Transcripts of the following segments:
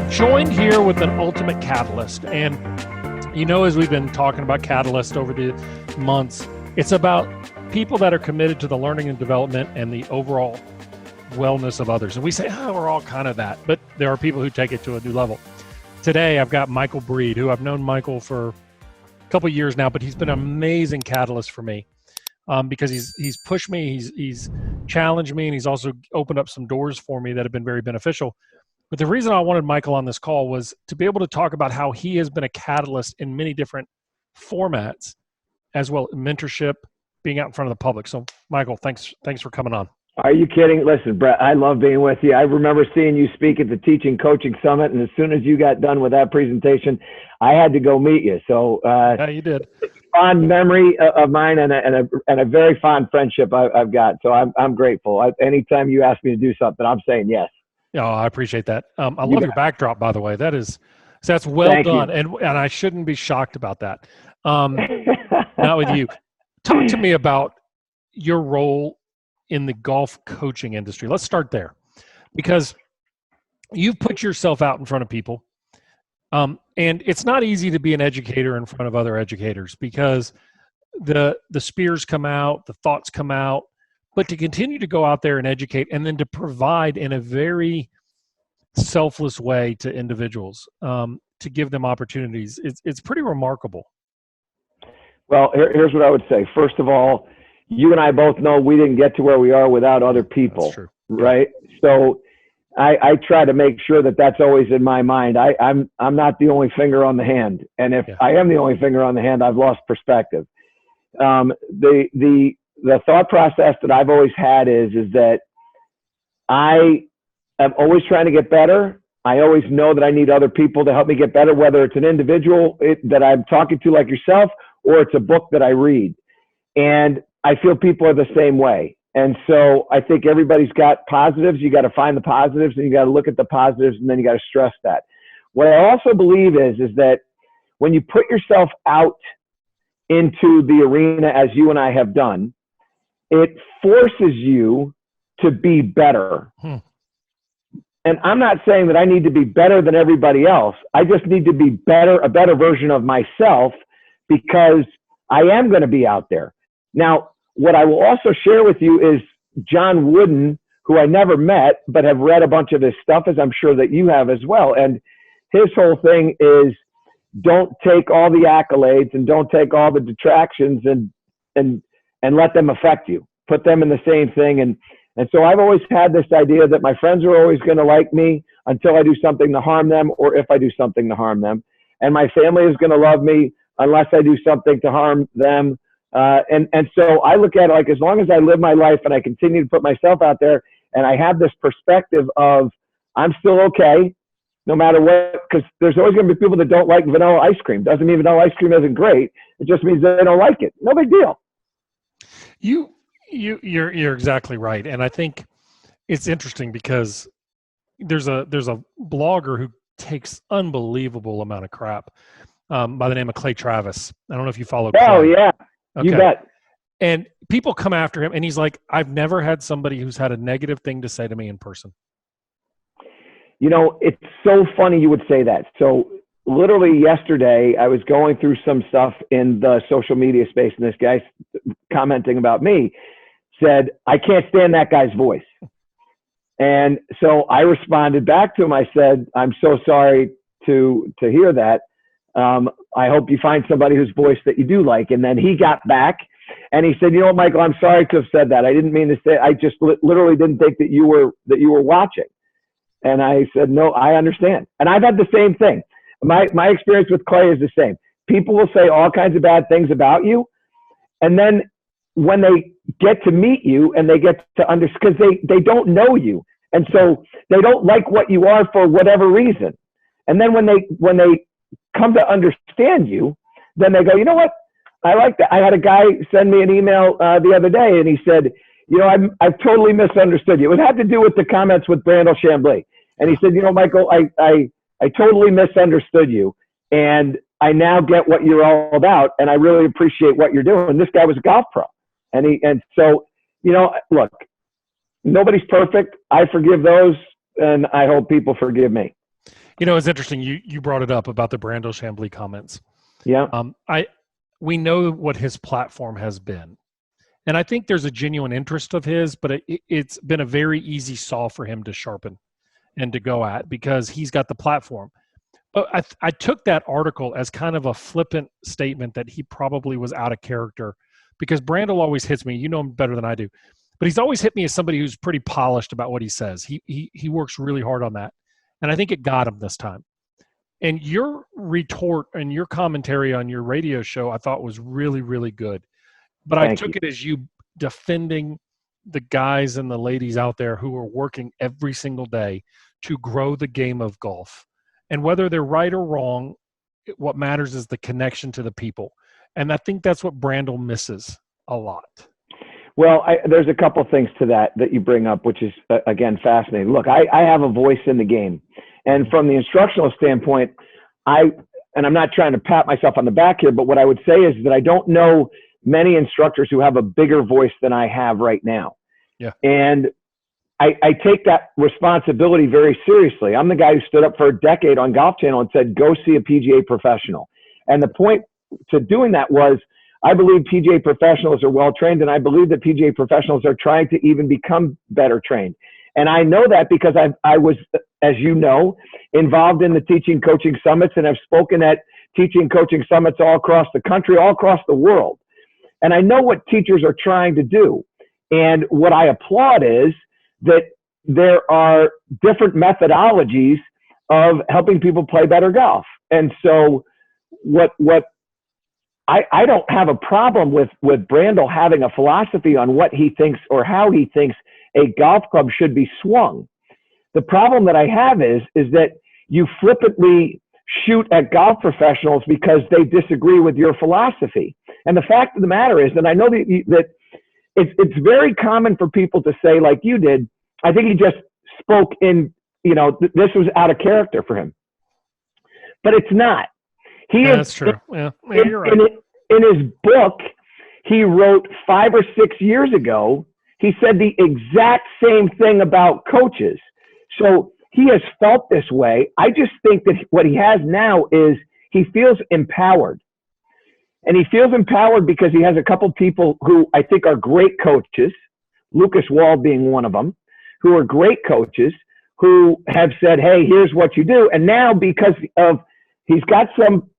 joined here with an ultimate catalyst. And, as we've been talking about catalyst over the months, it's about people that are committed to the learning and development and the overall wellness of others. And we say, we're all kind of that, but there are people who take it to a new level. Today, I've got Michael Breed, who I've known Michael for a couple of years now, but he's been an amazing catalyst for me because he's pushed me, he's challenged me, and he's also opened up some doors for me that have been very beneficial. But the reason I wanted Michael on this call was to be able to talk about how he has been a catalyst in many different formats, as well as mentorship, being out in front of the public. So, Michael, thanks for coming on. Are you kidding? Listen, Brett, I love being with you. I remember seeing you speak at the Teaching Coaching Summit, and as soon as you got done with that presentation, I had to go meet you. So, yeah, you did. Fond memory of mine and a very fond friendship I've got. So I'm grateful. Anytime you ask me to do something, I'm saying yes. Oh, I appreciate that. I love your backdrop, by the way. That's well Thank done, you. and I shouldn't be shocked about that. Not with you. Talk to me about your role in the golf coaching industry. Let's start there, because you've put yourself out in front of people, and it's not easy to be an educator in front of other educators because the spears come out, the thoughts come out. But to continue to go out there and educate, and then to provide in a very selfless way to individuals, to give them opportunities, it's pretty remarkable. Well, here's what I would say. First of all, you and I both know we didn't get to where we are without other people. That's true. Right? So I try to make sure that that's always in my mind. I'm not the only finger on the hand, and if I am the only finger on the hand, I've lost perspective. The thought process that I've always had is that I am always trying to get better. I always know that I need other people to help me get better, whether it's an individual that I'm talking to like yourself, or it's a book that I read. And I feel people are the same way. And so I think everybody's got positives. You got to find the positives, and you got to look at the positives, and then you got to stress that. What I also believe is that when you put yourself out into the arena, as you and I have done, it forces you to be better. And I'm not saying that I need to be better than everybody else. I just need to be a better version of myself, because I am going to be out there. Now, what I will also share with you is John Wooden, who I never met, but have read a bunch of his stuff, as I'm sure that you have as well. And his whole thing is, don't take all the accolades and don't take all the detractions and let them affect you. Put them in the same thing. And so I've always had this idea that my friends are always going to like me until I do something to harm them, or if I do something to harm them. And my family is going to love me unless I do something to harm them. And so I look at it like, as long as I live my life and I continue to put myself out there, and I have this perspective of I'm still okay, no matter what, because there's always going to be people that don't like vanilla ice cream. Doesn't mean vanilla ice cream isn't great. It just means they don't like it. No big deal. You're exactly right, and I think it's interesting because there's a blogger who takes unbelievable amount of crap by the name of Clay Travis. I don't know if you follow Clay. Oh yeah, okay. You bet. And people come after him, and he's like, "I've never had somebody who's had a negative thing to say to me in person." It's so funny you would say that. So literally yesterday, I was going through some stuff in the social media space, and this guy commenting about me said, "I can't stand that guy's voice." And so I responded back to him. I said, "I'm so sorry to hear that. I hope you find somebody whose voice that you do like." And then he got back and he said, "You know what, Michael, I'm sorry to have said that. I didn't mean to say, I just literally didn't think that you were watching." And I said, "No, I understand." And I've had the same thing. My experience with Clay is the same. People will say all kinds of bad things about you. And then when they get to meet you and they get to understand, because they don't know you. And so they don't like what you are for whatever reason. And then when they come to understand you, then they go, "You know what? I like that." I had a guy send me an email the other day, and he said, "I've totally misunderstood you." It had to do with the comments with Brandel Chamblee. And he said, "Michael, I totally misunderstood you. And I now get what you're all about. And I really appreciate what you're doing." This guy was a golf pro. And so, look, nobody's perfect. I forgive those, and I hope people forgive me. It's interesting. You brought it up about the Brandel Chamblee comments. Yeah. We know what his platform has been. And I think there's a genuine interest of his, but it's been a very easy saw for him to sharpen and to go at because he's got the platform. But I took that article as kind of a flippant statement that he probably was out of character because Brandel always hits me. You know him better than I do. But he's always hit me as somebody who's pretty polished about what he says. He works really hard on that. And I think it got him this time. And your retort and your commentary on your radio show I thought was really, really good. But I took it as you defending the guys and the ladies out there who are working every single day to grow the game of golf. And whether they're right or wrong, what matters is the connection to the people. And I think that's what Brandel misses a lot. Well, there's a couple things to that you bring up, which is, again, fascinating. Look, I have a voice in the game. And from the instructional standpoint, and I'm not trying to pat myself on the back here, but what I would say is that I don't know many instructors who have a bigger voice than I have right now. Yeah. And I take that responsibility very seriously. I'm the guy who stood up for a decade on Golf Channel and said, go see a PGA professional. And the point to doing that was, I believe PGA professionals are well trained, and I believe that PGA professionals are trying to even become better trained. And I know that because I was, as you know, involved in the teaching coaching summits, and I've spoken at teaching coaching summits all across the country, all across the world. And I know what teachers are trying to do. And what I applaud is that there are different methodologies of helping people play better golf. And so I don't have a problem with Brandel having a philosophy on what he thinks or how he thinks a golf club should be swung. The problem that I have is that you flippantly shoot at golf professionals because they disagree with your philosophy. And the fact of the matter is that I know that it's very common for people to say, like you did, I think he just spoke in, this was out of character for him. But it's not. That's true. Yeah, you're right. In his book, he wrote 5 or 6 years ago, he said the exact same thing about coaches. So he has felt this way. I just think that what he has now is he feels empowered. And he feels empowered because he has a couple people who I think are great coaches, Lucas Wall being one of them, who are great coaches who have said, hey, here's what you do. And now because of he's got some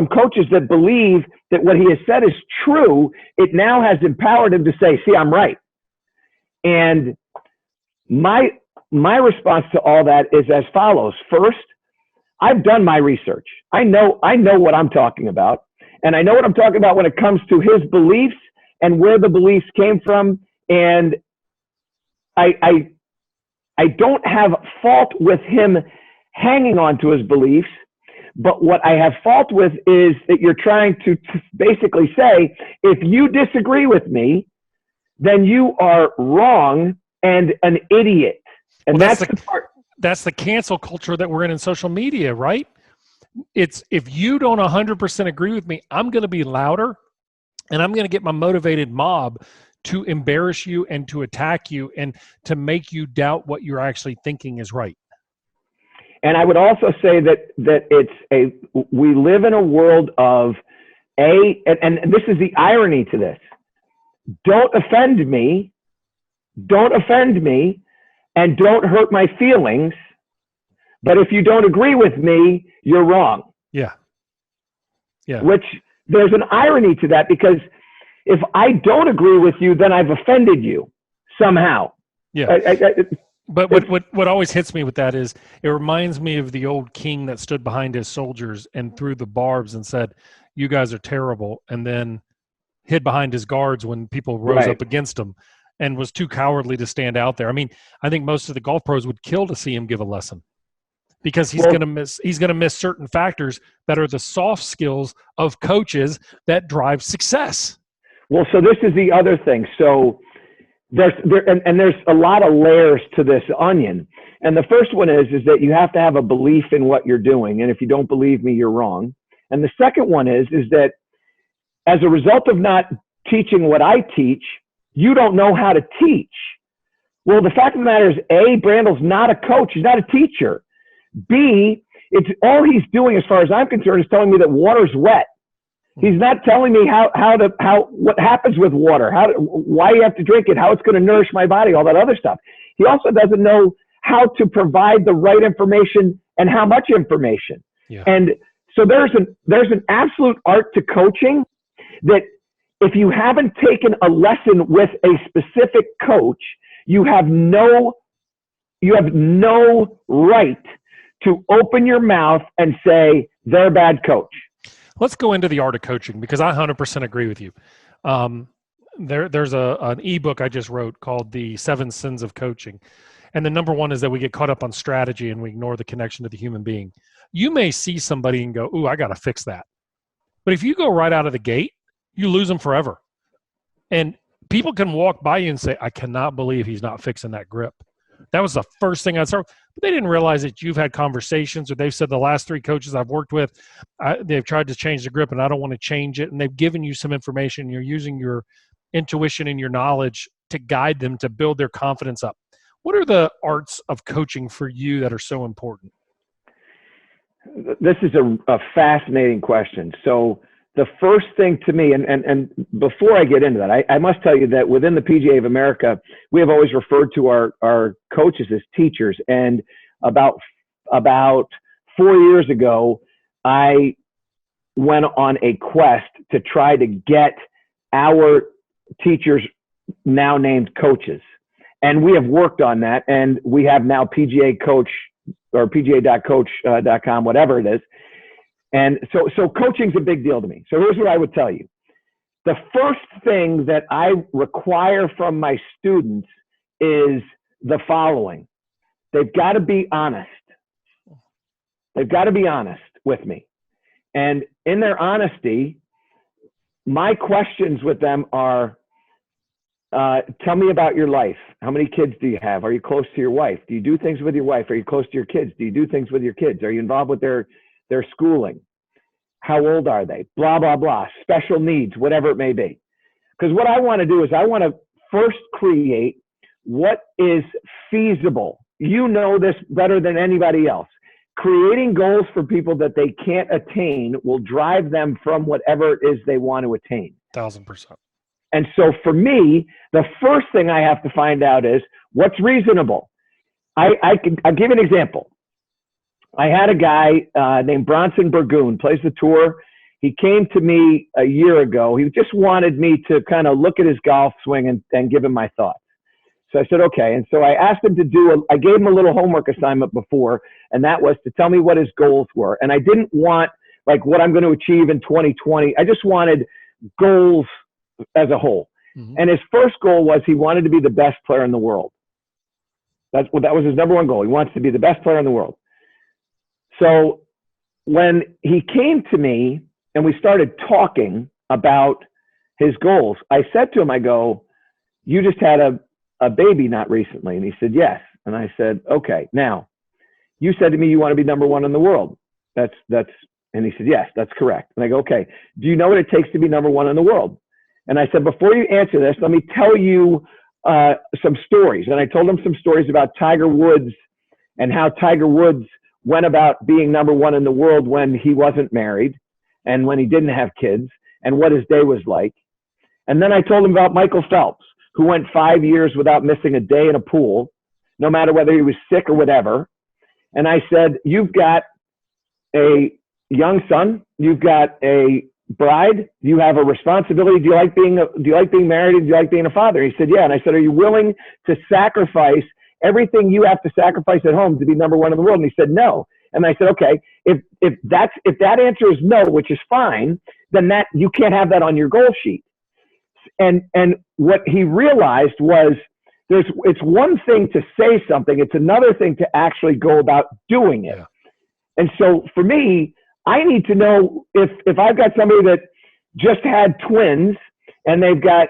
coaches that believe that what he has said is true, it now has empowered him to say, see, I'm right. And my response to all that is as follows. First, I've done my research. I know what I'm talking about. And I know what I'm talking about when it comes to his beliefs and where the beliefs came from. And I don't have fault with him hanging on to his beliefs. But what I have fault with is that you're trying to basically say, if you disagree with me, then you are wrong and an idiot. And well, that's the part. That's the cancel culture that we're in social media, right? It's if you don't 100% agree with me, I'm going to be louder and I'm going to get my motivated mob to embarrass you and to attack you and to make you doubt what you're actually thinking is right. And I would also say that we live in a world of and this is the irony to this. Don't offend me, and don't hurt my feelings. But if you don't agree with me, you're wrong. Yeah. Yeah. Which there's an irony to that because if I don't agree with you, then I've offended you somehow. Yeah. But what always hits me with that is it reminds me of the old king that stood behind his soldiers and threw the barbs and said, you guys are terrible, and then hid behind his guards when people rose up against him and was too cowardly to stand out there. I mean, I think most of the golf pros would kill to see him give a lesson because he's going to miss certain factors that are the soft skills of coaches that drive success. Well, so this is the other thing. So there's a lot of layers to this onion. And the first one is that you have to have a belief in what you're doing. And if you don't believe me, you're wrong. And the second one is that as a result of not teaching what I teach, you don't know how to teach. Well, the fact of the matter is, Brandel's not a coach. He's not a teacher. B, it's all he's doing, as far as I'm concerned, is telling me that water's wet. He's not telling me what happens with water, why you have to drink it, how it's going to nourish my body, all that other stuff. He also doesn't know how to provide the right information and how much information. Yeah. And so there's an absolute art to coaching that if you haven't taken a lesson with a specific coach, you have no right to open your mouth and say they're a bad coach. Let's go into the art of coaching, because I 100% agree with you. There's an ebook I just wrote called The 7 Sins of Coaching. And the number one is that we get caught up on strategy and we ignore the connection to the human being. You may see somebody and go, ooh, I got to fix that. But if you go right out of the gate, you lose them forever. And people can walk by you and say, I cannot believe he's not fixing that grip. That was the first thing I saw. But they didn't realize that you've had conversations, or they've said the last 3 coaches I've worked with, they've tried to change the grip and I don't want to change it. And they've given you some information. You're using your intuition and your knowledge to guide them to build their confidence up. What are the arts of coaching for you that are so important? This is a fascinating question. So the first thing to me, and before I get into that, I must tell you that within the PGA of America, we have always referred to our coaches as teachers. And about 4 years ago, I went on a quest to try to get our teachers now named coaches. And we have worked on that, and we have now PGA Coach or PGA.coach.com, whatever it is. And so coaching's a big deal to me. So here's what I would tell you. The first thing that I require from my students is the following. They've got to be honest. They've got to be honest with me. And in their honesty, my questions with them are, tell me about your life. How many kids do you have? Are you close to your wife? Do you do things with your wife? Are you close to your kids? Do you do things with your kids? Are you involved with their schooling? How old are they? Blah, blah, blah. Special needs, whatever it may be. Because what I want to do is I want to first create what is feasible. You know this better than anybody else. Creating goals for people that they can't attain will drive them from whatever it is they want to attain. 1,000%. And so for me, the first thing I have to find out is what's reasonable. I'll give you an example. I had a guy named Bronson Burgoon, plays the tour. He came to me a year ago. He just wanted me to kind of look at his golf swing and give him my thoughts. So I said, okay. And so I asked him I gave him a little homework assignment before, and that was to tell me what his goals were. And I didn't want like what I'm going to achieve in 2020. I just wanted goals as a whole. Mm-hmm. And his first goal was he wanted to be the best player in the world. That was his number one goal. He wants to be the best player in the world. So when he came to me and we started talking about his goals, I said to him, I go, you just had a baby not recently? And he said, yes. And I said, okay, now you said to me, you want to be number one in the world. And he said, yes, that's correct. And I go, okay, do you know what it takes to be number one in the world? And I said, before you answer this, let me tell you some stories. And I told him some stories about Tiger Woods and how Tiger Woods went about being number one in the world when he wasn't married and when he didn't have kids and what his day was like. And then I told him about Michael Phelps, who went 5 years without missing a day in a pool, no matter whether he was sick or whatever. And I said, you've got a young son, you've got a bride, you have a responsibility. Do you like being married? And do you like being a father? He said, yeah. And I said, are you willing to sacrifice everything you have to sacrifice at home to be number one in the world? And he said, no. And I said, okay, if that answer is no, which is fine, then you can't have that on your goal sheet. And what he realized was it's one thing to say something, it's another thing to actually go about doing it. Yeah. And so for me, I need to know if I've got somebody that just had twins and they've got,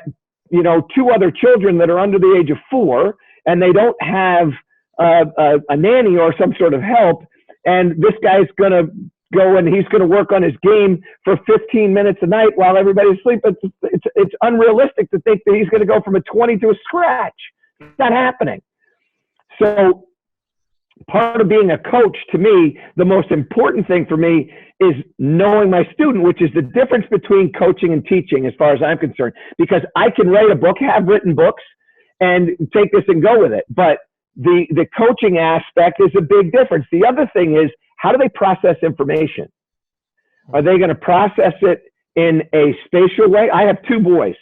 2 other children that are under the age of 4 and they don't have a nanny or some sort of help, and this guy's going to go and he's going to work on his game for 15 minutes a night while everybody's asleep. It's unrealistic to think that he's going to go from a 20 to a scratch. It's not happening. So part of being a coach, to me, the most important thing for me is knowing my student, which is the difference between coaching and teaching as far as I'm concerned, because I can write a book, have written books, and take this and go with it. But the coaching aspect is a big difference. The other thing is, how do they process information? Are they going to process it in a spatial way? I have two boys.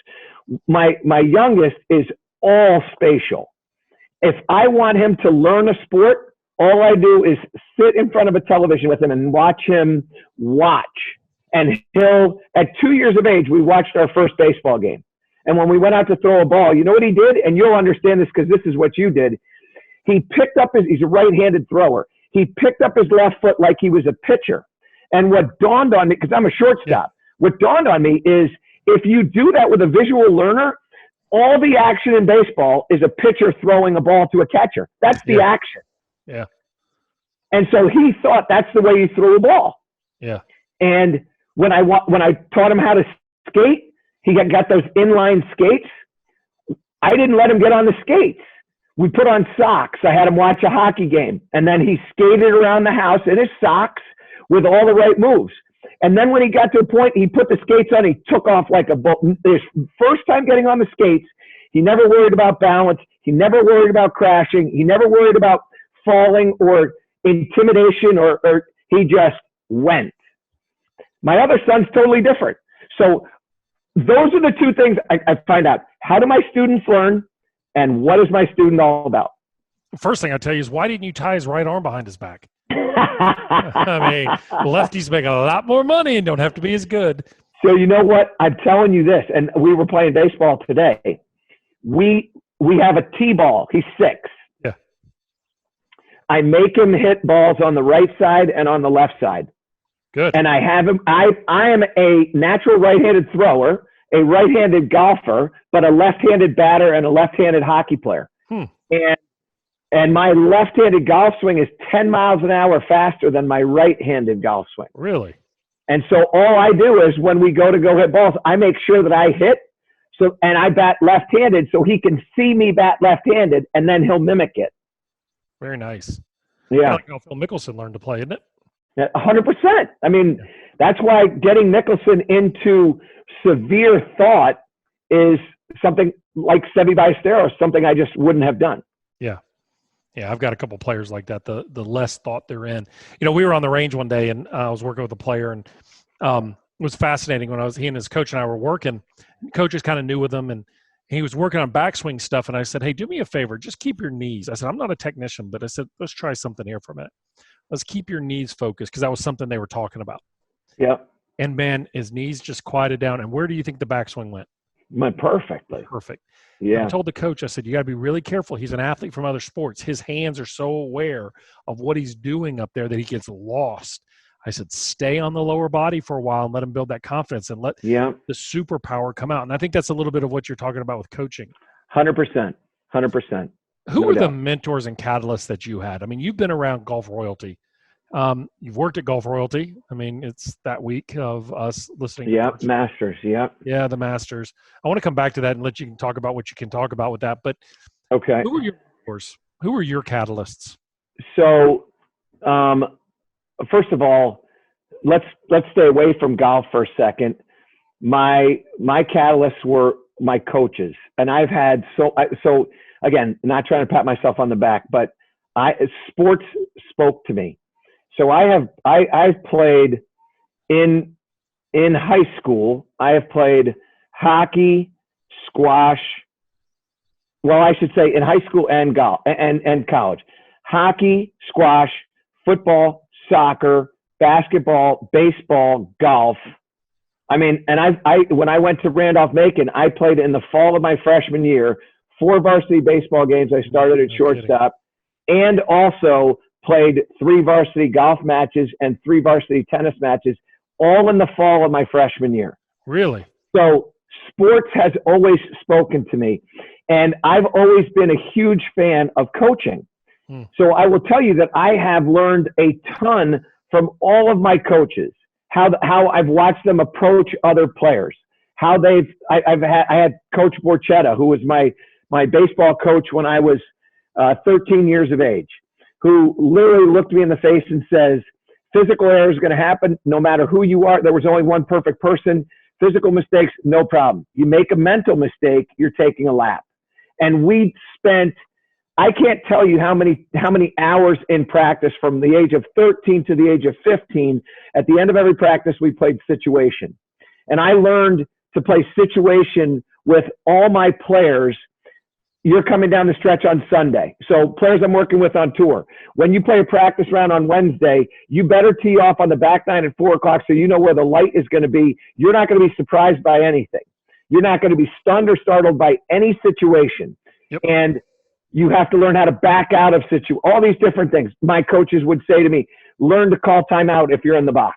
My youngest is all spatial. If I want him to learn a sport, all I do is sit in front of a television with him and watch him watch. And at 2 years of age, we watched our first baseball game. And when we went out to throw a ball, you know what he did? And you'll understand this because this is what you did. He picked up he's a right-handed thrower. He picked up his left foot like he was a pitcher. And what dawned on me, because I'm a shortstop, what dawned on me is if you do that with a visual learner, all the action in baseball is a pitcher throwing a ball to a catcher. That's the action. Yeah. And so he thought that's the way you throw a ball. Yeah. And when I taught him how to skate, he got those inline skates. I didn't let him get on the skates. We put on socks. I had him watch a hockey game. And then he skated around the house in his socks with all the right moves. And then when he got to a point, he put the skates on, he took off like a bolt. His first time getting on the skates, he never worried about balance. He never worried about crashing. He never worried about falling or intimidation, or he just went. My other son's totally different. So those are the two things I find out. How do my students learn, and what is my student all about? First thing I tell you is, why didn't you tie his right arm behind his back? I mean, lefties make a lot more money and don't have to be as good. So you know what? I'm telling you this, and we were playing baseball today. We have a T-ball. He's 6. Yeah. I make him hit balls on the right side and on the left side. Good. And I have him. I am a natural right-handed thrower, a right-handed golfer, but a left-handed batter and a left-handed hockey player. And my left-handed golf swing is 10 miles an hour faster than my right-handed golf swing. Really? And so all I do is when we go hit balls, I make sure that I hit. And I bat left-handed so he can see me bat left-handed, and then he'll mimic it. Very nice. Yeah. Like how Phil Mickelson learned to play, isn't it? 100%. I mean, that's why getting Mickelson into severe thought is something like Seve Ballesteros, something I just wouldn't have done. Yeah. Yeah, I've got a couple players like that, the less thought they're in. You know, we were on the range one day, and I was working with a player, and it was fascinating when he and his coach and I were working. Coach is kind of new with him, and he was working on backswing stuff, and I said, hey, do me a favor, just keep your knees. I said, I'm not a technician, but I said, let's try something here for a minute. Let's keep your knees focused, because that was something they were talking about. Yeah. And, man, his knees just quieted down. And where do you think the backswing went? Went perfectly. Perfect. Yeah. I told the coach, I said, you got to be really careful. He's an athlete from other sports. His hands are so aware of what he's doing up there that he gets lost. I said, stay on the lower body for a while and let him build that confidence and let the superpower come out. And I think that's a little bit of what you're talking about with coaching. 100%. 100%. Who were the mentors and catalysts that you had? I mean, you've been around golf royalty. You've worked at Golf Royalty. I mean, it's that week of us listening. Yeah, Masters. Yeah. Yeah, the Masters. I want to come back to that and let you talk about what you can talk about with that. But okay, who were your mentors? Who were your catalysts? So, first of all, let's stay away from golf for a second. My catalysts were my coaches, and I've had so again, not trying to pat myself on the back, but sports spoke to me. So I've played in high school. I have played hockey, squash. Well, I should say in high school and golf and college. Hockey, squash, football, soccer, basketball, baseball, golf. I mean, and I when I went to Randolph-Macon, I played in the fall of my freshman year 4 varsity baseball games. I started at shortstop, and also played 3 varsity golf matches and 3 varsity tennis matches, all in the fall of my freshman year. Really? So sports has always spoken to me, and I've always been a huge fan of coaching. So I will tell you that I have learned a ton from all of my coaches, how I've watched them approach other players, how I had Coach Borchetta, who was my baseball coach when I was 13 years of age. who literally looked me in the face and says, physical error is going to happen no matter who you are. There was only one perfect person. Physical mistakes, no problem. You make a mental mistake, you're taking a lap. And we spent, I can't tell you how many hours in practice from the age of 13 to the age of 15. At the end of every practice, we played situation. And I learned to play situation with all my players. You're coming down the stretch on Sunday. So players I'm working with on tour, when you play a practice round on Wednesday, you better tee off on the back nine at 4 o'clock so you know where the light is going to be. You're not going to be surprised by anything. You're not going to be stunned or startled by any situation. Yep. And you have to learn how to back out of all these different things. My coaches would say to me, learn to call timeout if you're in the box.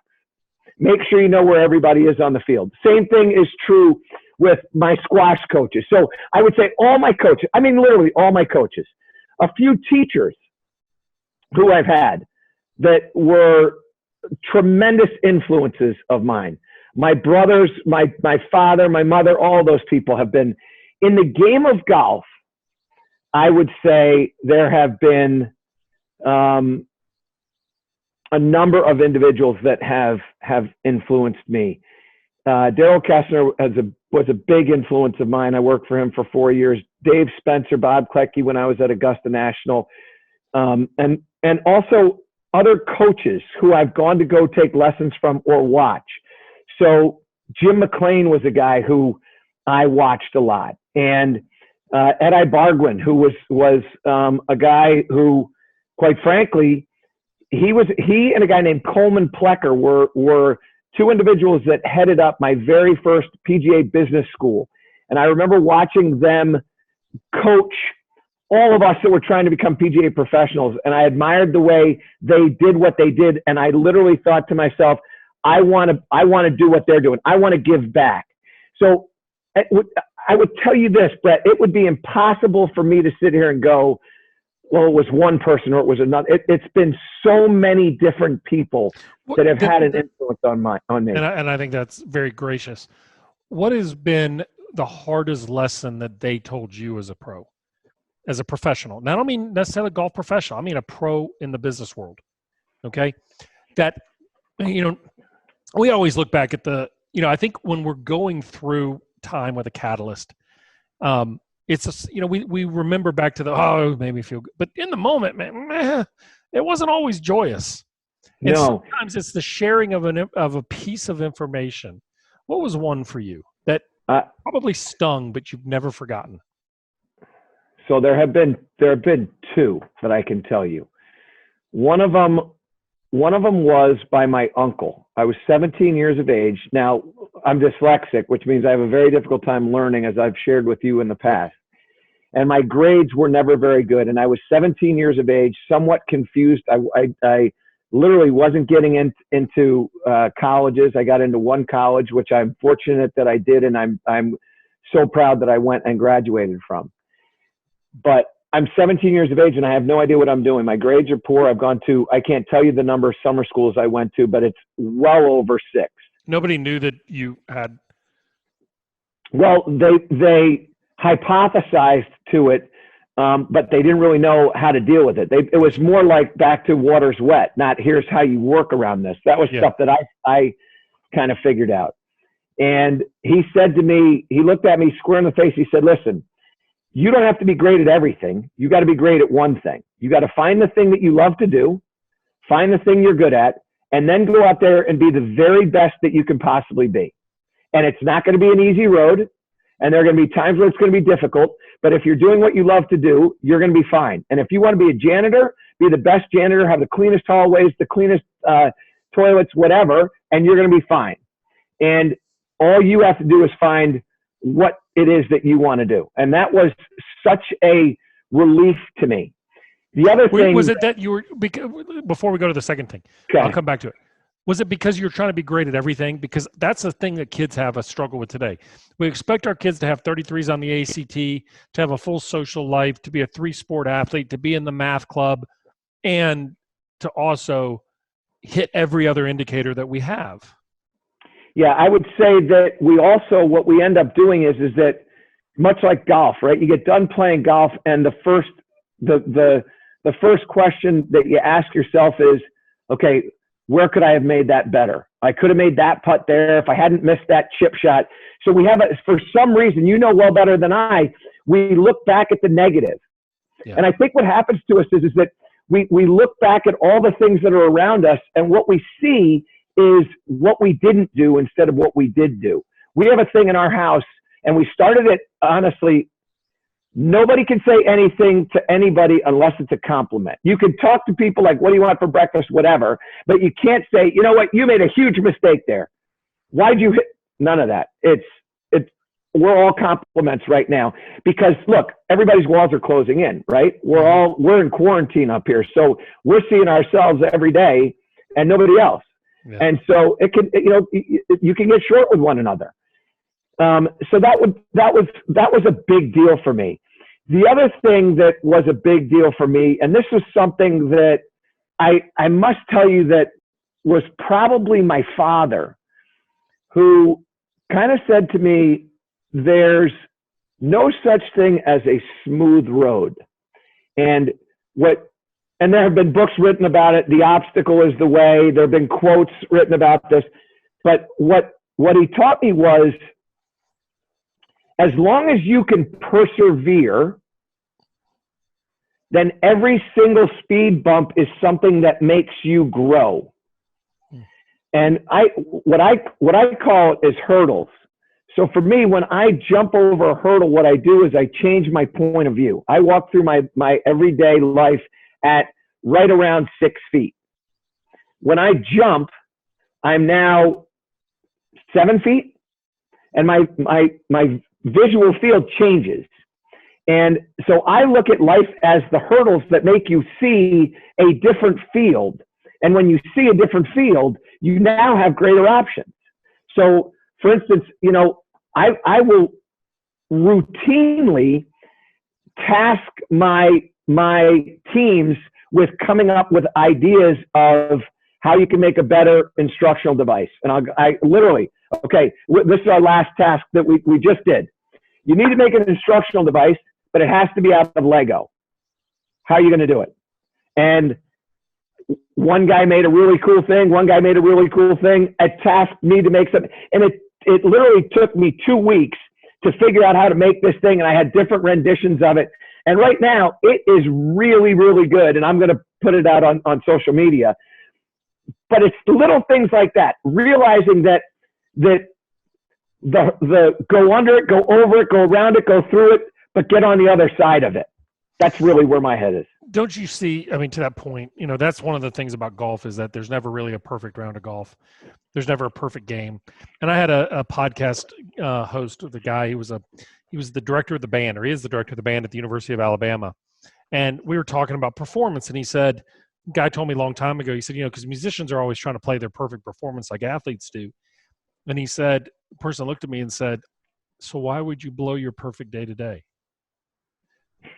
Make sure you know where everybody is on the field. Same thing is true with my squash coaches. So I would say all my coaches, I mean literally all my coaches, a few teachers who I've had that were tremendous influences of mine. My brothers, my father, my mother, all those people have been. In the game of golf, I would say there have been a number of individuals that have influenced me. Daryl Kessner was a big influence of mine. I worked for him for 4 years. Dave Spencer, Bob Klecki when I was at Augusta National, and also other coaches who I've gone to go take lessons from or watch. So Jim McLean was a guy who I watched a lot, and Ed Ibarguen, who was a guy who, quite frankly, he and a guy named Coleman Plecker were two individuals that headed up my very first PGA business school. And I remember watching them coach all of us that were trying to become PGA professionals. And I admired the way they did what they did. And I literally thought to myself, I want to do what they're doing. I want to give back. So I would tell you this, Brett, it would be impossible for me to sit here and go, well, it was one person or it was another. It's been so many different people that have had an influence on me. And I think that's very gracious. What has been the hardest lesson that they told you as a pro, as a professional? Now, I don't mean necessarily a golf professional. I mean a pro in the business world. Okay, that we always look back at I think when we're going through time with a catalyst, it's just, we remember back to it made me feel good. But in the moment, man, it wasn't always joyous. And no. Sometimes it's the sharing of a piece of information. What was one for you that probably stung, but you've never forgotten? So there have been two that I can tell you. One of them was by my uncle. I was 17 years of age. Now, I'm dyslexic, which means I have a very difficult time learning, as I've shared with you in the past. And my grades were never very good. And I was 17 years of age, somewhat confused. I literally wasn't getting into colleges. I got into one college, which I'm fortunate that I did, and I'm so proud that I went and graduated from. But I'm 17 years of age, and I have no idea what I'm doing. My grades are poor. I've gone to, I can't tell you the number of summer schools I went to, but it's well over 6. Nobody knew that you had. Well, they hypothesized to it, but they didn't really know how to deal with it. It was more like back to water's wet, not here's how you work around this. That was stuff that I kind of figured out. And he said to me, he looked at me square in the face. He said, listen, you don't have to be great at everything. You got to be great at one thing. You got to find the thing that you love to do, find the thing you're good at, and then go out there and be the very best that you can possibly be. And it's not going to be an easy road, and there are going to be times where it's going to be difficult, but if you're doing what you love to do, you're going to be fine. And if you want to be a janitor, be the best janitor, have the cleanest hallways, the cleanest toilets, whatever, and you're going to be fine. And all you have to do is find what it is that you want to do. And that was such a relief to me. The other thing was it that you were, before we go to the second thing, okay. I'll come back to it. Was it because you're trying to be great at everything? Because that's the thing that kids have a struggle with today. We expect our kids to have 33s on the ACT, to have a full social life, to be a 3-sport athlete, to be in the math club, and to also hit every other indicator that we have. Yeah, I would say that what we end up doing is that much like golf, right? You get done playing golf, and the the first question that you ask yourself is, okay, where could I have made that better? I could have made that putt there if I hadn't missed that chip shot. So we have, for some reason, you know well better than I, we look back at the negative. Yeah. And I think what happens to us is that we look back at all the things that are around us, and what we see is what we didn't do instead of what we did do. We have a thing in our house, and we started it, honestly, nobody can say anything to anybody unless it's a compliment. You can talk to people like, what do you want for breakfast, whatever, but you can't say, you know what, you made a huge mistake there. Why'd you hit? None of that. We're all compliments right now because look, everybody's walls are closing in, right? We're in quarantine up here. So we're seeing ourselves every day and nobody else. Yeah. And so it can, you can get short with one another. So that was a big deal for me. The other thing that was a big deal for me, and this was something that I must tell you that was probably my father, who kind of said to me, there's no such thing as a smooth road. And there have been books written about it. The obstacle is the way. There have been quotes written about this. But what he taught me was, as long as you can persevere, then every single speed bump is something that makes you grow. And what I call is hurdles. So for me, when I jump over a hurdle, what I do is I change my point of view. I walk through my everyday life at right around 6 feet. When I jump, I'm now 7 feet, and my visual field changes. And so I look at life as the hurdles that make you see a different field. And when you see a different field, you now have greater options. So for instance, I will routinely task my teams with coming up with ideas of how you can make a better instructional device. And I literally, okay, this is our last task that we just did. You need to make an instructional device, but it has to be out of Lego. How are you going to do it? And one guy made a really cool thing. One guy made a really cool thing. It tasked me to make something. And it literally took me 2 weeks to figure out how to make this thing. And I had different renditions of it. And right now it is really, really good. And I'm going to put it out on social media. But it's little things like that, realizing that the go under it, go over it, go around it, go through it, but get on the other side of it. That's really where my head is. Don't you see, to that point, that's one of the things about golf is that there's never really a perfect round of golf. There's never a perfect game. And I had a podcast host with a guy, he was the director of the band, or he is the director of the band at the University of Alabama. And we were talking about performance, and he said, guy told me a long time ago, he said, because musicians are always trying to play their perfect performance like athletes do. And he said, the person looked at me and said, so why would you blow your perfect day to day?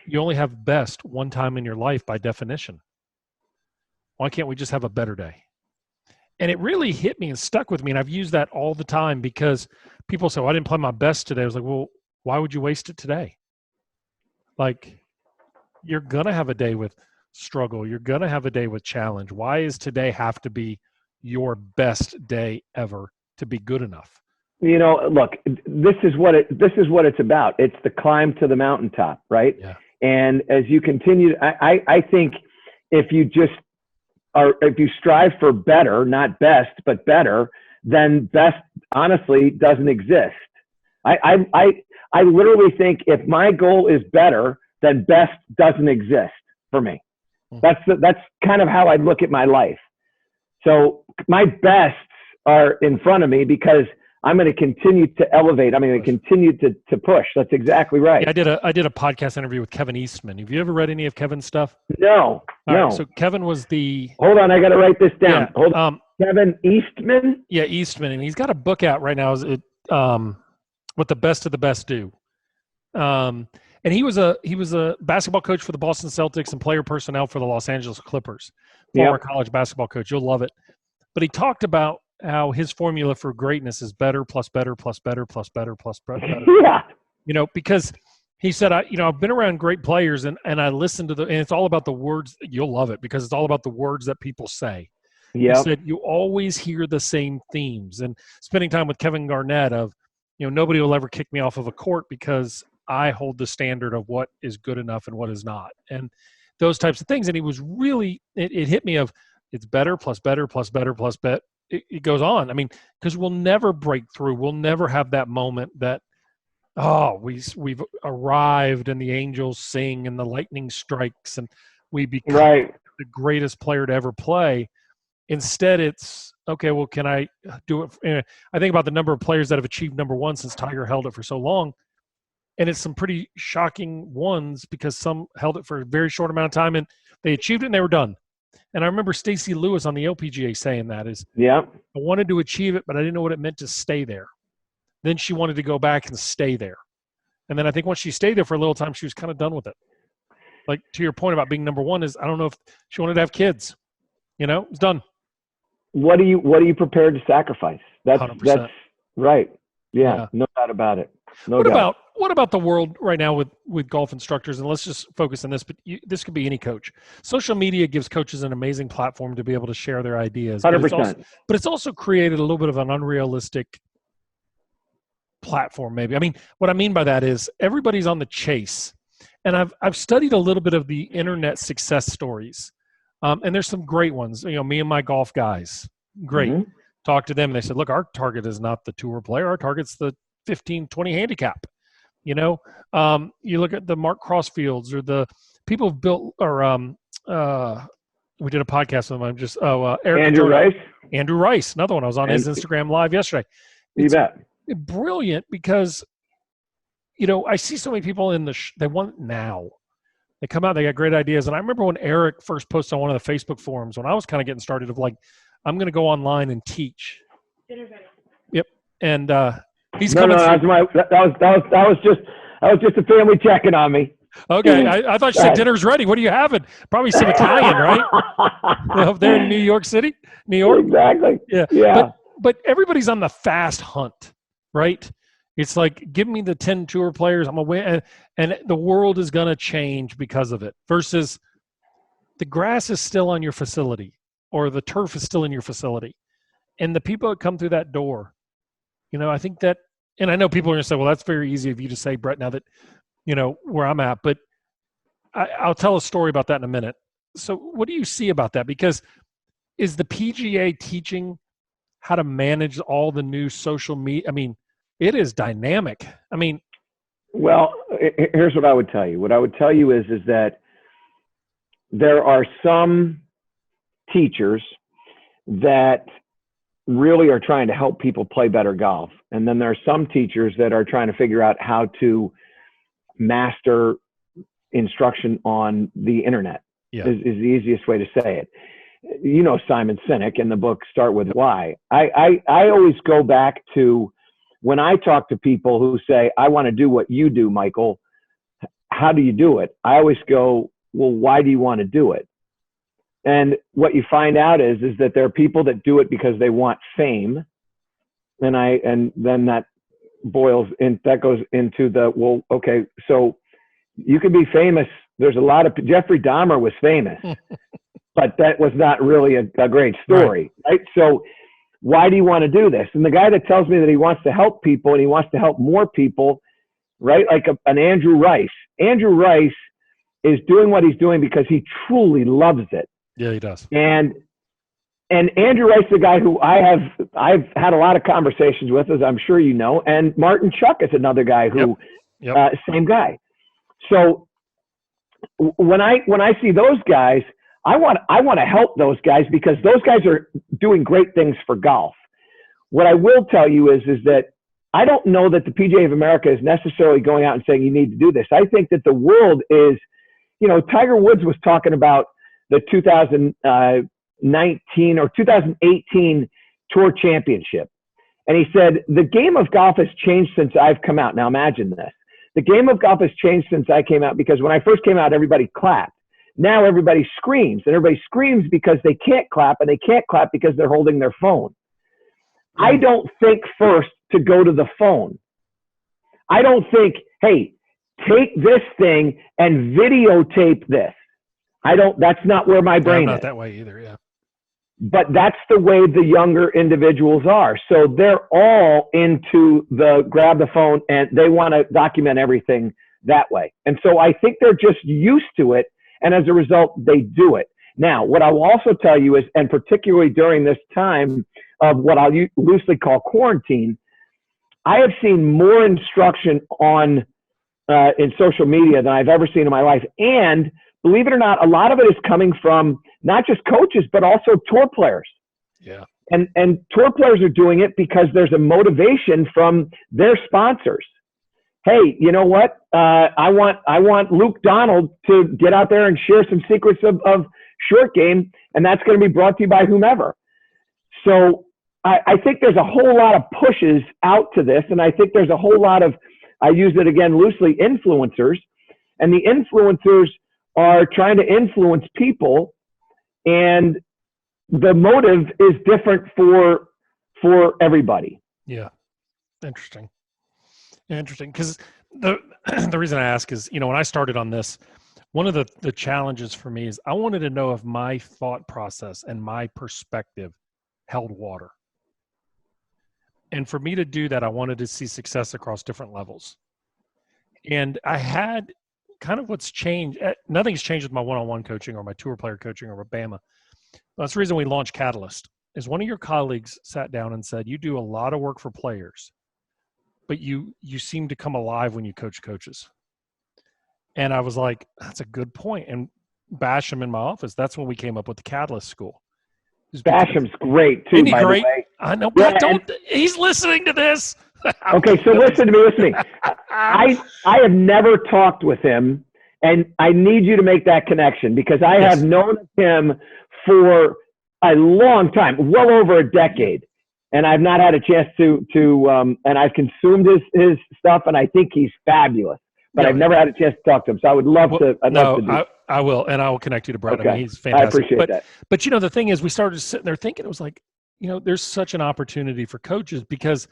You only have best one time in your life by definition. Why can't we just have a better day? And it really hit me and stuck with me. And I've used that all the time because people say, well, I didn't play my best today. I was like, well, why would you waste it today? Like, you're going to have a day with struggle. You're going to have a day with challenge. Why is today have to be your best day ever to be good enough? Look, this is what it's about. It's the climb to the mountaintop, right? Yeah. And as you continue, I think if you strive for better, not best, but better, then best honestly doesn't exist. I literally think if my goal is better, then best doesn't exist for me. That's kind of how I look at my life. So my bests are in front of me because I'm going to continue to elevate. I'm going to continue to push. That's exactly right. Yeah, I did a podcast interview with Kevin Eastman. Have you ever read any of Kevin's stuff? No. Right, so Kevin was the. Hold on, I got to write this down. Yeah, hold on. Kevin Eastman. Yeah, Eastman, and he's got a book out right now. What the best of the best do. And he was a basketball coach for the Boston Celtics and player personnel for the Los Angeles Clippers. Former college basketball coach. You'll love it. But he talked about how his formula for greatness is better plus better plus better plus better plus better. Yeah. Because He said, I've been around great players and I listen to and it's all about the words. You'll love it because it's all about the words that people say. He Yep. said, you always hear the same themes. And spending time with Kevin Garnett of, nobody will ever kick me off of a court because I hold the standard of what is good enough and what is not. And those types of things. And he was really, it hit me of it's better plus better plus better plus bet. It goes on. I mean, because we'll never break through. We'll never have that moment that, we've arrived and the angels sing and the lightning strikes and we become the greatest player to ever play. Instead, it's, okay, well, can I do it? I think about the number of players that have achieved number one since Tiger held it for so long. And it's some pretty shocking ones because some held it for a very short amount of time and they achieved it and they were done. And I remember Stacey Lewis on the LPGA saying that is, I wanted to achieve it, but I didn't know what it meant to stay there. Then she wanted to go back and stay there. And then I think once she stayed there for a little time, she was kind of done with it. Like to your point about being number one is, I don't know if she wanted to have kids, it's done. What are you prepared to sacrifice? That's 100%. Right. Yeah, no doubt about it. What about the world right now with golf instructors? And let's just focus on this, but this could be any coach. Social media gives coaches an amazing platform to be able to share their ideas. 100%. But it's also created a little bit of an unrealistic platform, maybe. I mean, what I mean by that is everybody's on the chase. And I've studied a little bit of the internet success stories. And there's some great ones. Me and my golf guys, great. Mm-hmm. Talk to them. They said, look, our target is not the tour player. Our target's the 15, 20 handicap. You look at the Mark Crossfields or the people who've built, or we did a podcast with them. Eric Andrew Rice. Andrew Rice, another one. I was on his Instagram live yesterday. You bet. Brilliant because, I see so many people they want it now. They come out, they got great ideas. And I remember when Eric first posted on one of the Facebook forums, when I was kind of getting started of like, I'm going to go online and teach. Yep. And he's coming. No, that was just a family checking on me. Okay. I thought you said dinner's ready. What are you having? Probably some Italian, right? Up there in New York City, New York. Exactly. Yeah. But everybody's on the fast hunt, right? It's like, give me the 10 tour players. I'm away, and the world is going to change because of it. Versus the grass is still on your facility or the turf is still in your facility. And the people that come through that door, I think that, and I know people are going to say, well, that's very easy of you to say, Brett, now that, where I'm at. But I'll tell a story about that in a minute. So what do you see about that? Because is the PGA teaching how to manage all the new social media? I mean, it is dynamic. I mean, well, here's what I would tell you. What I would tell you is that there are some teachers that really are trying to help people play better golf. And then there are some teachers that are trying to figure out how to master instruction on the internet is the easiest way to say it. Simon Sinek in the book, Start With Why. I always go back to when I talk to people who say, I want to do what you do, Michael, how do you do it? I always go, well, why do you want to do it? And what you find out is that there are people that do it because they want fame. And then that goes into well, okay, so you can be famous. There's a lot of, Jeffrey Dahmer was famous, but that was not really a great story, right? So why do you want to do this? And the guy that tells me that he wants to help people and he wants to help more people, right? Like an Andrew Rice. Andrew Rice is doing what he's doing because he truly loves it. Yeah, he does. And Andrew Rice, the guy who I've had a lot of conversations with, as I'm sure you know, and Martin Chuck is another guy who, same guy. So when I see those guys, I want to help those guys because those guys are doing great things for golf. What I will tell you is that I don't know that the PGA of America is necessarily going out and saying you need to do this. I think that the world is, Tiger Woods was talking about the 2019 or 2018 Tour Championship. And he said, the game of golf has changed since I've come out. Now imagine this. The game of golf has changed since I came out because when I first came out, everybody clapped. Now everybody screams, and everybody screams because they can't clap, and they can't clap because they're holding their phone. I don't think first to go to the phone. I don't think, hey, take this thing and videotape this. That's not where my brain I'm not is. that way either. Yeah. But that's the way the younger individuals are. So they're all into the grab the phone and they want to document everything that way. And so I think they're just used to it. And as a result, they do it. Now, what I will also tell you is, and particularly during this time of what I'll loosely call quarantine, I have seen more instruction on in social media than I've ever seen in my life. And believe it or not, a lot of it is coming from not just coaches, but also tour players. Yeah. And tour players are doing it because there's a motivation from their sponsors. Hey, you know what? I want Luke Donald to get out there and share some secrets of short game, and that's going to be brought to you by whomever. So I think there's a whole lot of pushes out to this, and I think there's a whole lot of, I use it again loosely, influencers, and the influencers are trying to influence people, and the motive is different for everybody. Yeah. Interesting. Because the reason I ask is, when I started on this, one of the challenges for me is I wanted to know if my thought process and my perspective held water. And for me to do that, I wanted to see success across different levels. And I had kind of what's changed. Nothing's changed with my one-on-one coaching or my tour player coaching or Bama. That's the reason we launched Catalyst, is one of your colleagues sat down and said, you do a lot of work for players, but you seem to come alive when you coach coaches. And I was like, that's a good point. And Basham in my office, that's when we came up with the Catalyst School. Basham's great too, by the way. I know, but he's listening to this. Okay, so listen to me. I have never talked with him, and I need you to make that connection because I have known him for a long time, well over a decade. And I've not had a chance to and I've consumed his stuff, and I think he's fabulous. But I've never had a chance to talk to him, so I would love to. I will, and I will connect you to Brandel. Okay. I mean, he's fantastic. I appreciate that. But the thing is, we started sitting there thinking, it was like, there's such an opportunity for coaches because,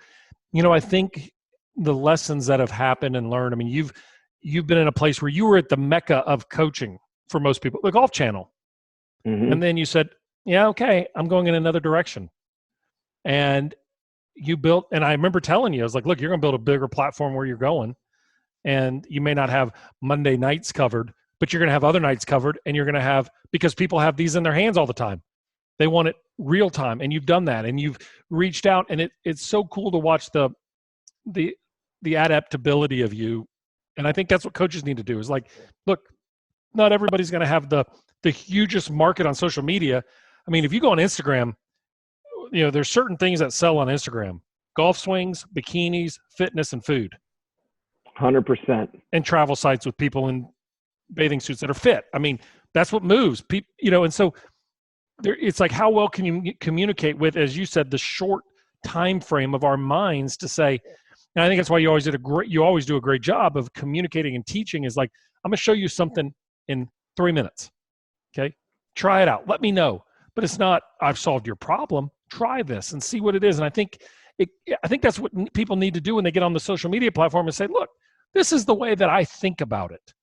I think the lessons that have happened and learned. I mean, you've been in a place where you were at the mecca of coaching for most people, the Golf Channel, and then you said, "Yeah, okay, I'm going in another direction." And you built, and I remember telling you, I was like, look, you're going to build a bigger platform where you're going. And you may not have Monday nights covered, but you're going to have other nights covered. And you're going to have, because people have these in their hands all the time. They want it real time. And you've done that. And you've reached out. And it's so cool to watch the adaptability of you. And I think that's what coaches need to do is like, look, not everybody's going to have the hugest market on social media. I mean, if you go on Instagram, there's certain things that sell on Instagram: golf swings, bikinis, fitness, and food. 100%. And travel sites with people in bathing suits that are fit. I mean, that's what moves people, and so it's like, how well can you communicate with, as you said, the short time frame of our minds to say, and I think that's why you always do a great job of communicating and teaching, is like, I'm going to show you something in 3 minutes. Okay. Try it out. Let me know. But it's not, I've solved your problem. Try this and see what it is. And I think that's what people need to do when they get on the social media platform and say, look, this is the way that I think about it.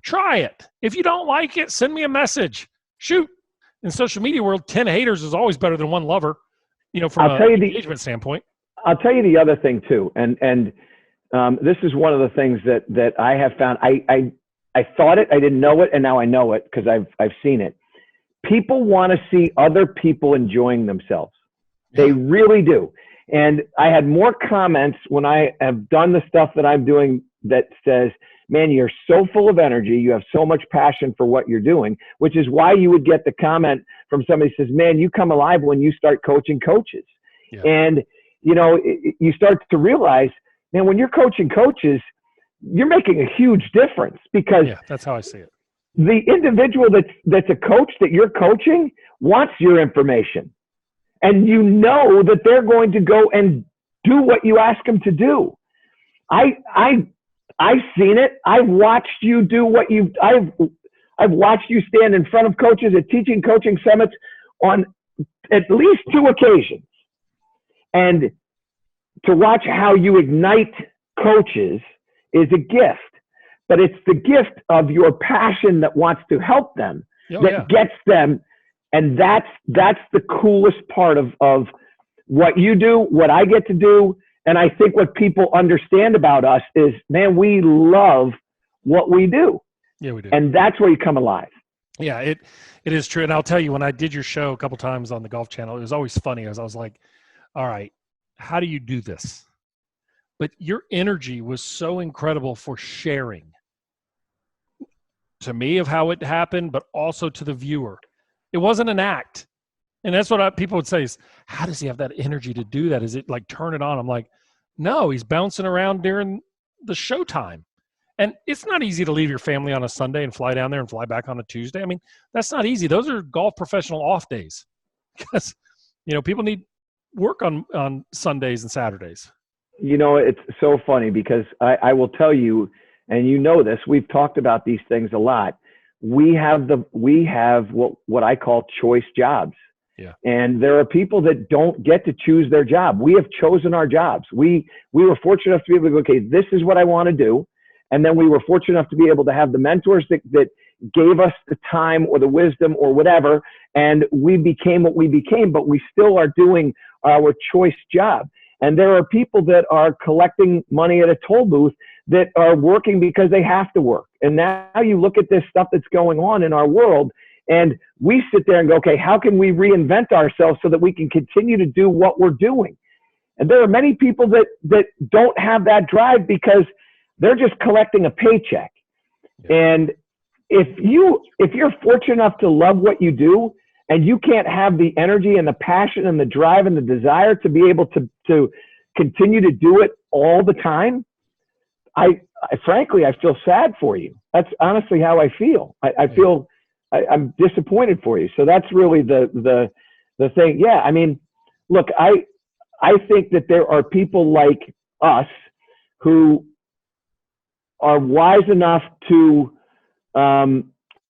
Try it. If you don't like it, send me a message. Shoot. In social media world, 10 haters is always better than one lover, from an engagement standpoint. I'll tell you the other thing too. And this is one of the things that I have found. I thought it, I didn't know it, and now I know it because I've seen it. People want to see other people enjoying themselves. They really do. And I had more comments when I have done the stuff that I'm doing that says, man, you're so full of energy. You have so much passion for what you're doing, which is why you would get the comment from somebody who says, man, you come alive when you start coaching coaches. Yeah. And, you start to realize, man, when you're coaching coaches, you're making a huge difference because that's how I see it. The individual that's a coach that you're coaching wants your information. And that they're going to go and do what you ask them to do. I've seen it. I've watched you do I've watched you stand in front of coaches at teaching coaching summits on at least 2 occasions. And to watch how you ignite coaches is a gift. but it's the gift of your passion that wants to help them that gets them. And that's the coolest part of what you do, what I get to do. And I think what people understand about us is, man, we love what we do. Yeah, we do. And that's where you come alive. Yeah, it is true. And I'll tell you, when I did your show a couple times on the Golf Channel, it was always funny as I was like, all right, how do you do this? But your energy was so incredible for sharing to me of how it happened, but also to the viewer. It wasn't an act. And that's what people would say is, how does he have that energy to do that? Is it like turn it on? I'm like, no, he's bouncing around during the showtime. And it's not easy to leave your family on a Sunday and fly down there and fly back on a Tuesday. I mean, that's not easy. Those are golf professional off days because, people need work on Sundays and Saturdays. It's so funny because I will tell you, and this, we've talked about these things a lot. We have what I call choice jobs. Yeah. And there are people that don't get to choose their job. We have chosen our jobs. We were fortunate enough to be able to go, okay, this is what I want to do. And then we were fortunate enough to be able to have the mentors that gave us the time or the wisdom or whatever. And we became what we became, but we still are doing our choice job. And there are people that are collecting money at a toll booth that are working because they have to work. And now you look at this stuff that's going on in our world, and we sit there and go, okay, how can we reinvent ourselves so that we can continue to do what we're doing? And there are many people that don't have that drive because they're just collecting a paycheck. Yeah. And if you're fortunate enough to love what you do, and you can't have the energy and the passion and the drive and the desire to be able to continue to do it all the time, I frankly feel sad for you. That's honestly how I feel. I feel I'm disappointed for you. So that's really the thing. Yeah. I mean, look, I think that there are people like us who are wise enough to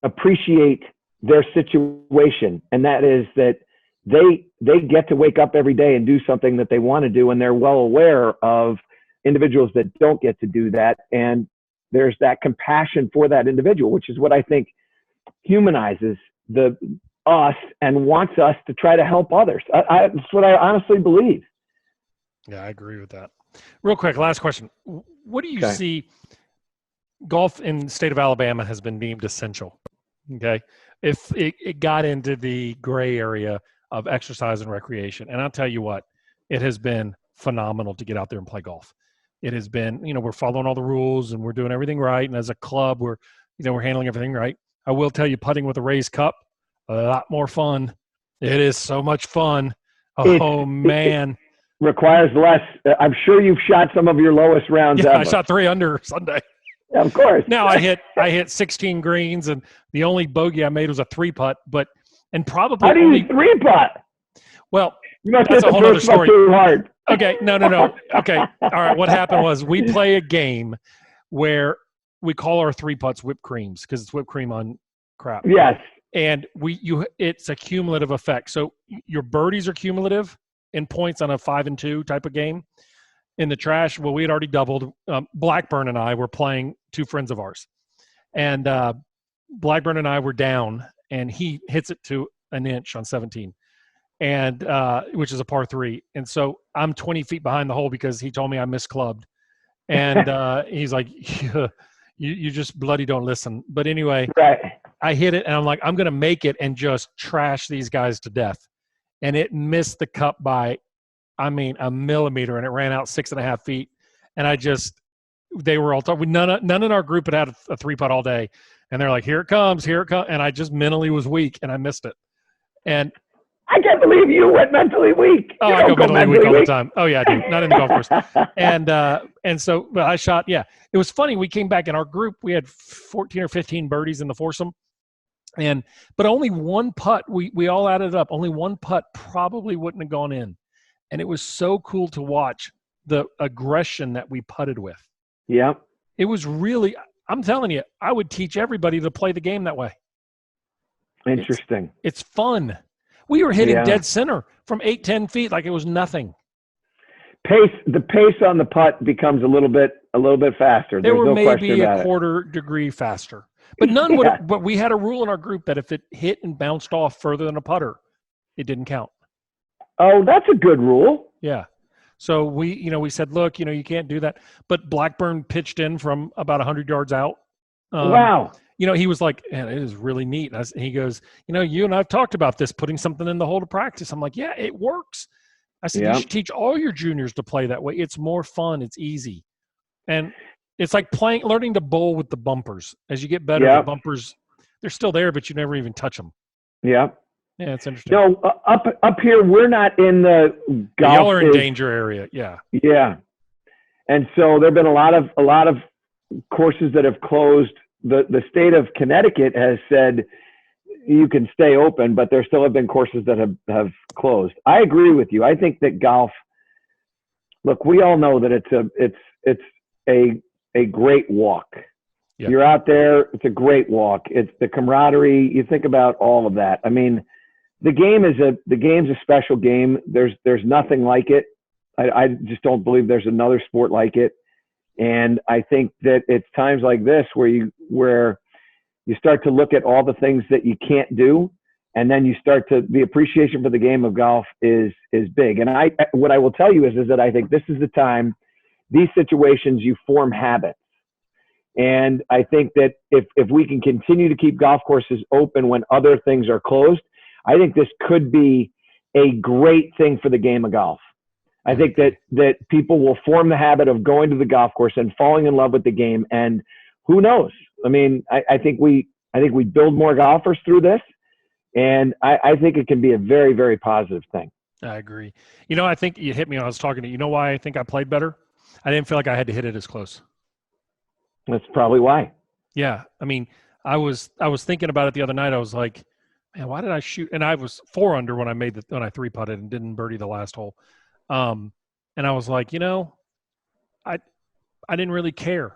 appreciate their situation, and that is that they get to wake up every day and do something that they want to do, and they're well aware of individuals that don't get to do that, and there's that compassion for that individual, which is what I think humanizes us and wants us to try to help others. That's what I honestly believe. Yeah, I agree with that. Real quick, last question. What do you see? Golf in the state of Alabama has been deemed essential. Okay. If it got into the gray area of exercise and recreation, and I'll tell you what, it has been phenomenal to get out there and play golf. It has been, we're following all the rules and we're doing everything right. And as a club, we're handling everything right. I will tell you, putting with a raised cup, a lot more fun. It is so much fun. Oh, man. It requires less. I'm sure you've shot some of your lowest rounds ever. I shot 3 under Sunday. Yeah, of course. Now I hit 16 greens, and the only bogey I made was a 3-putt. And probably how do you 3-putt? Well, you must that's hit a whole the other first putt story. too hard. Okay, no. Okay, all right. What happened was we play a game where we call our 3-putts whipped creams because it's whipped cream on crap. Yes. And it's a cumulative effect. So your birdies are cumulative in points on a 5 and 2 type of game. In the trash, well, we had already doubled. Blackburn and I were playing 2 friends of ours. And Blackburn and I were down, and he hits it to an inch on 17, and which is a par 3. And so I'm 20 feet behind the hole because he told me I misclubbed. And he's like, you just bloody don't listen. But anyway, right. I hit it, and I'm like, I'm going to make it and just trash these guys to death. And it missed the cup by a millimeter, and it ran out 6.5 feet. And they were all talking. None in our group had a 3-putt all day. And they're like, here it comes. And I just mentally was weak, and I missed it. And I can't believe you went mentally weak. Oh, I go mentally weak all the time. Oh, yeah, I do. Not in the golf course. And so, but I shot, yeah. It was funny. We came back in our group. We had 14 or 15 birdies in the foursome. But only one putt, we all added up. Only one putt probably wouldn't have gone in. And it was so cool to watch the aggression that we putted with. Yeah. It was really, I'm telling you, I would teach everybody to play the game that way. Interesting. It's fun. We were hitting dead center from 8-10 feet like it was nothing. The pace on the putt becomes a little bit a little bit faster. They There's were no question maybe about a it. quarter degree faster, but none would. Yeah. But we had a rule in our group that if it hit and bounced off further than a putter, it didn't count. Oh, that's a good rule. Yeah. So we said, look, you can't do that. But Blackburn pitched in from about 100 yards out. Wow. He was like, man, it is really neat. And he goes, you and I've talked about this, putting something in the hole to practice. I'm like, yeah, it works. I said, Yeah. you should teach all your juniors to play that way. It's more fun. It's easy. And it's like learning to bowl with the bumpers. As you get better, Yeah. the bumpers, they're still there, but you never even touch them. Yeah. Yeah, it's interesting. No, up here, we're not in the golf. Y'all are in danger area. Yeah. Yeah. And so there've been a lot of courses that have closed. The state of Connecticut has said you can stay open, but there still have been courses that have closed. I agree with you. I think that golf, look, we all know that it's a great walk. Yeah. You're out there, it's a great walk. It's the camaraderie. You think about all of that. I mean, the game's a special game. There's nothing like it. I just don't believe there's another sport like it. And I think that it's times like this where you start to look at all the things that you can't do, and then the appreciation for the game of golf is big. And what I will tell you is that I think this is the time, these situations, you form habits. And I think that if we can continue to keep golf courses open when other things are closed, I think this could be a great thing for the game of golf. I think that people will form the habit of going to the golf course and falling in love with the game. And who knows? I mean, I think we build more golfers through this, and I think it can be a very, very positive thing. I agree. I think you hit me when I was talking to you. You know why I think I played better? I didn't feel like I had to hit it as close. That's probably why. Yeah. I mean, I was thinking about it the other night. I was like, man, why did I shoot? And I was 4 under when I 3-putted and didn't birdie the last hole. And I was like, I didn't really care.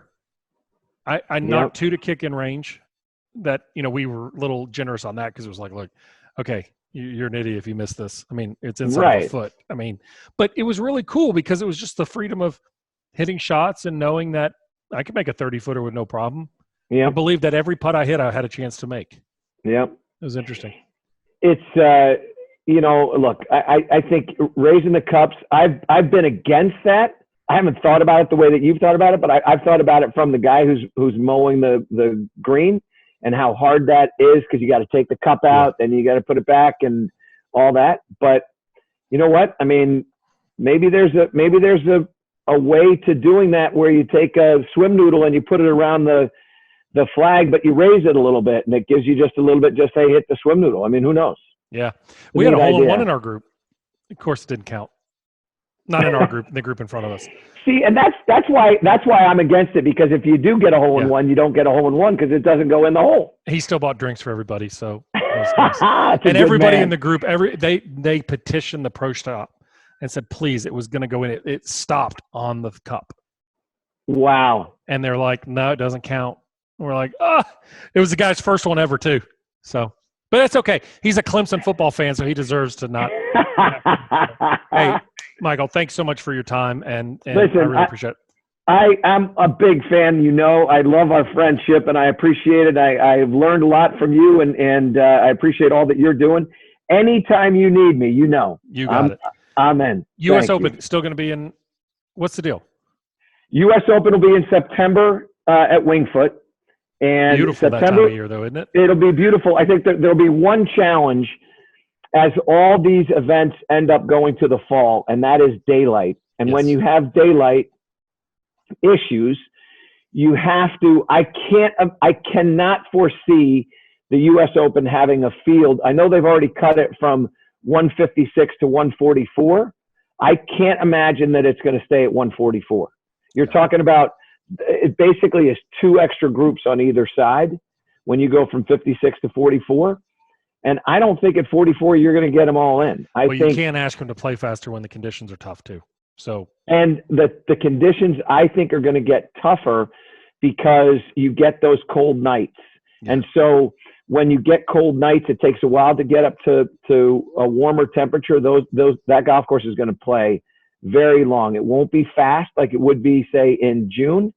I knocked 2 to kick in range. That, we were a little generous on that because it was like, look, okay, you're an idiot if you miss this. I mean, it's inside of a foot. I mean, but it was really cool because it was just the freedom of hitting shots and knowing that I could make a 30-footer with no problem. Yeah. I believe that every putt I hit, I had a chance to make. Yeah. It was interesting. It's, look, I think raising the cups, I've been against that. I haven't thought about it the way that you've thought about it, but I've thought about it from the guy who's mowing the green and how hard that is because you got to take the cup out and you got to put it back and all that. But you know what? I mean, maybe there's a way to doing that where you take a swim noodle and you put it around the flag, but you raise it a little bit and it gives you just a little bit, just say hit the swim noodle. I mean, who knows? Yeah. We had a hole-in-one in our group. Of course, it didn't count. Not in our group, the group in front of us. See, and that's why I'm against it, because if you do get a hole-in-one, you don't get a hole-in-one because it doesn't go in the hole. He still bought drinks for everybody, so it was nice. And everybody in the group, they petitioned the pro shop and said, please, it was going to go in. It stopped on the cup. Wow. And they're like, no, it doesn't count. And we're like, it was the guy's first one ever too. So, but that's okay. He's a Clemson football fan, so he deserves to not. Hey, Michael, thanks so much for your time, and listen, I really appreciate it. I am a big fan. I love our friendship, and I appreciate it. I've learned a lot from you, and I appreciate all that you're doing. Anytime you need me, you got it. I'm in. U.S. Open still going to be in. What's the deal? U.S. Open will be in September at Winged Foot. And beautiful September, that time of year, though, isn't it? It'll be beautiful. I think that there'll be one challenge as all these events end up going to the fall, and that is daylight. And when you have daylight issues, you have to. I cannot foresee the U.S. Open having a field. I know they've already cut it from 156 to 144. I can't imagine that it's going to stay at 144. You're talking about. It basically is 2 extra groups on either side when you go from 56 to 44. And I don't think at 44 you're going to get them all in. I think you can't ask them to play faster when the conditions are tough too. So and the conditions I think are going to get tougher because you get those cold nights. Yeah. And so when you get cold nights, it takes a while to get up to a warmer temperature. That golf course is going to play very long. It won't be fast like it would be, say, in June.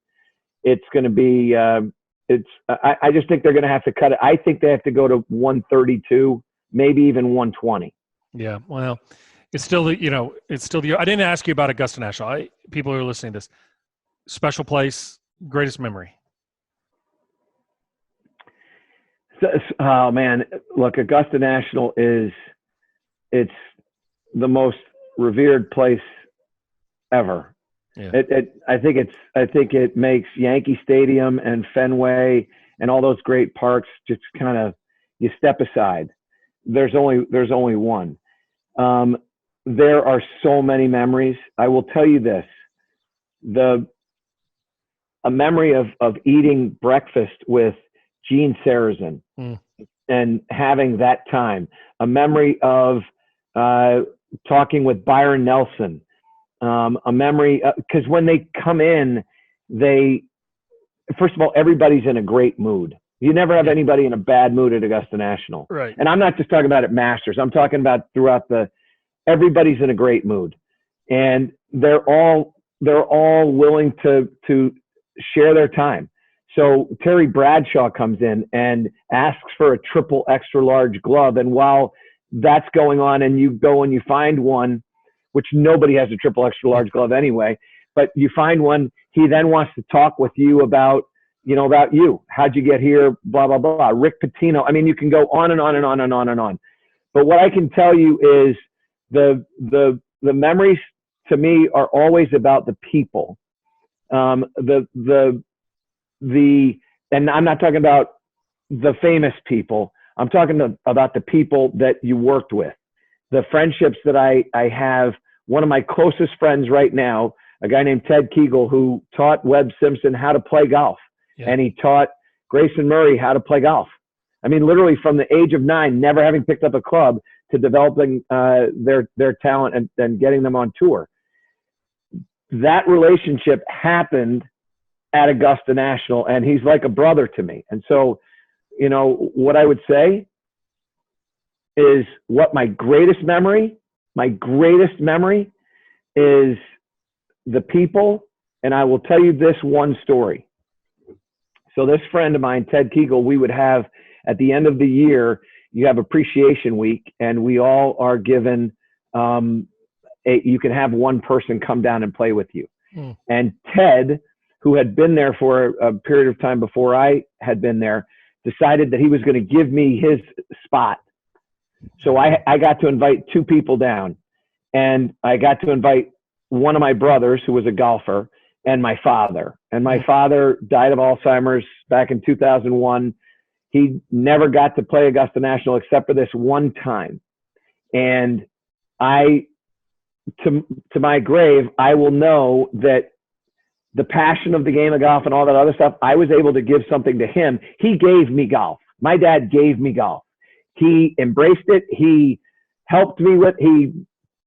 It's going to be, I just think they're going to have to cut it. I think they have to go to 132, maybe even 120. Yeah. Well, it's still the, I didn't ask you about Augusta National. People who are listening to this, special place, greatest memory. So, oh man, look, Augusta National it's the most revered place ever. Yeah. I think it makes Yankee Stadium and Fenway and all those great parks just kind of, you step aside. There's only one. There are so many memories. I will tell you this, a memory of eating breakfast with Gene Sarazen and having that time, a memory of talking with Byron Nelson, a memory, because when they come in, first of all, everybody's in a great mood. You never have anybody in a bad mood at Augusta National. Right. And I'm not just talking about at Masters. I'm talking about throughout everybody's in a great mood. And they're all willing to share their time. So Terry Bradshaw comes in and asks for a triple extra large glove. And while that's going on and you go and you find one, which nobody has a triple extra large glove anyway, but you find one, he then wants to talk with you about you. How'd you get here? Blah, blah, blah. Rick Pitino. I mean, you can go on and on and on and on and on. But what I can tell you is the memories to me are always about the people. And I'm not talking about the famous people. I'm talking about the people that you worked with, the friendships that I have. One of my closest friends right now, a guy named Ted Kegel, who taught Webb Simpson how to play golf. Yeah. And he taught Grayson Murray how to play golf. I mean, literally from the age of 9, never having picked up a club, to developing their talent and getting them on tour. That relationship happened at Augusta National, and he's like a brother to me. And so, what I would say is what my greatest memory is the people. And I will tell you this one story. So this friend of mine, Ted Kegel, we would have at the end of the year, you have appreciation week, and we all are given, you can have one person come down and play with you. And Ted, who had been there for a period of time before I had been there, decided that he was going to give me his spot. So I got to invite 2 people down, and I got to invite one of my brothers who was a golfer and my father. And my father died of Alzheimer's back in 2001. He never got to play Augusta National except for this one time. And to my grave, I will know that the passion of the game of golf and all that other stuff, I was able to give something to him. He gave me golf. My dad gave me golf. He embraced it. He helped me he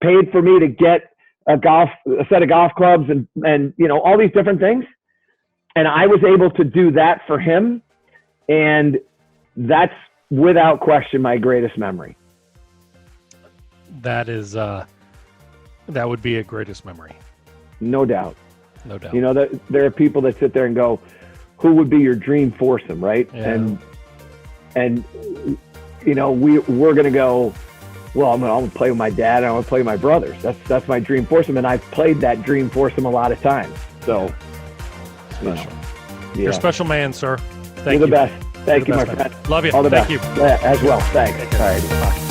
paid for me to get a set of golf clubs and all these different things. And I was able to do that for him. And that's without question my greatest memory. That is, that would be a greatest memory. No doubt. No doubt. There are people that sit there and go, who would be your dream foursome, right? Yeah. And we're going to go, well, I'm going to play with my dad and I'm going to play with my brothers. That's my dream foursome. And I've played that dream foursome a lot of times. So, special. You're a special man, sir. You're the best. Thank you, my friend. Love you. All the best. Thank you. Yeah, as well. Thanks. All right. Bye.